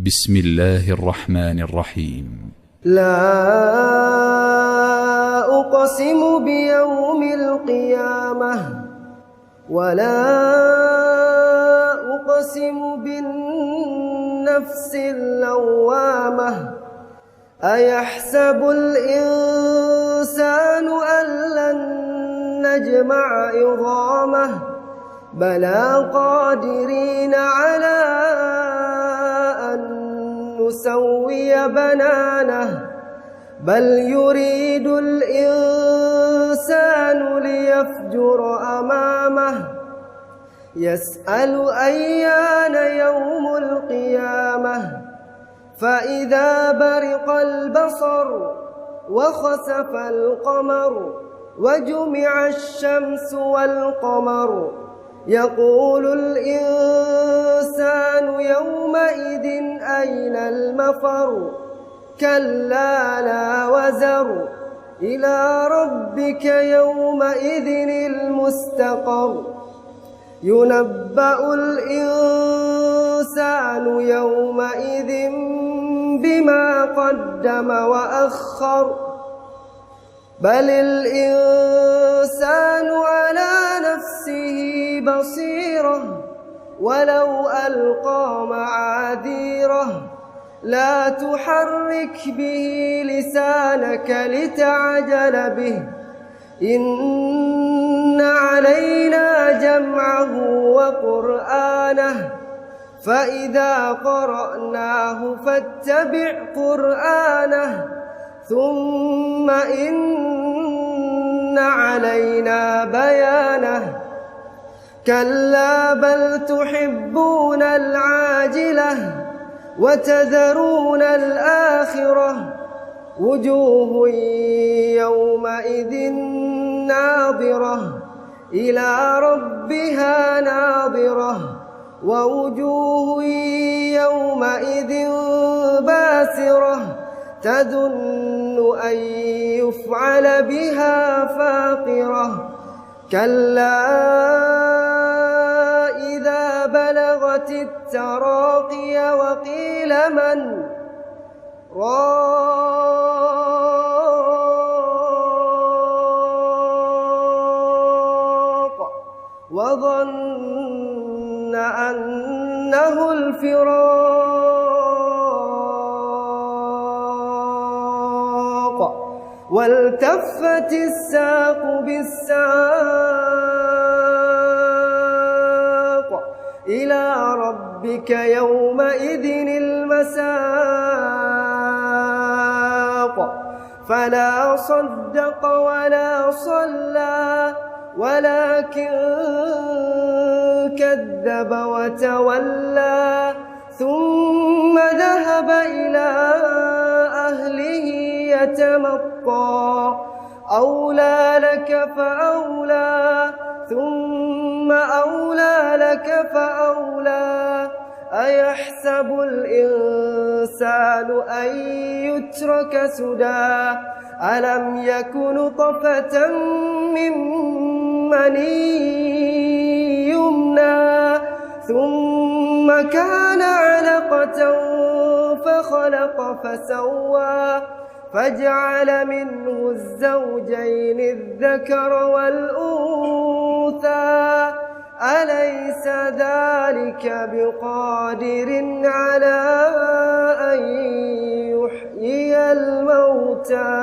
بسم الله الرحمن الرحيم. لا أقسم بيوم القيامة ولا أقسم بالنفس اللوامة أيحسب الإنسان أن لن نجمع عظامه بلى قادرين على أن نسوي بنانه بل يريد الإنسان ليفجر أمامه يسأل أيان يوم القيامة فإذا برق البصر وخسف القمر وجمع الشمس والقمر يقول الإنسان يومئذ أين المفر كلا لا وزر إلى ربك يومئذ المستقر ينبأ الإنسان يومئذ بما قدم وأخر بل الإنسان على نفسه بصيرة ولو ألقى معاذيره لا تحرك به لسانك لتعجل به إن علينا جمعه وقرآنه فإذا قرأناه فاتبع قرآنه ثم إن علينا بيانه كلا بل تحبون العاجلة وتذرون الآخرة وجوه يومئذ ناظرة إلى ربها ناظرة ووجوه يومئذ باسرة تظن أن يفعل بها فاقرة كلا إذا بلغت التراقي وقيل من راق وظن أنه الفراق والتفت الساق بالساق إلى ربك يومئذ المساق فلا صدق ولا صلى ولكن كذب وتولى ثم ذهب إلى أهله يتمطى أولى لك فأولى ثم أولى لك فأولى أيحسب الإنسان أن يترك سدى ألم يك نطفة من مني يمنى ثم كان علقة فخلق فسوى فجعل منه الزوجين الذكر والأنثى أليس ذلك بقادر على أن يحيي الموتى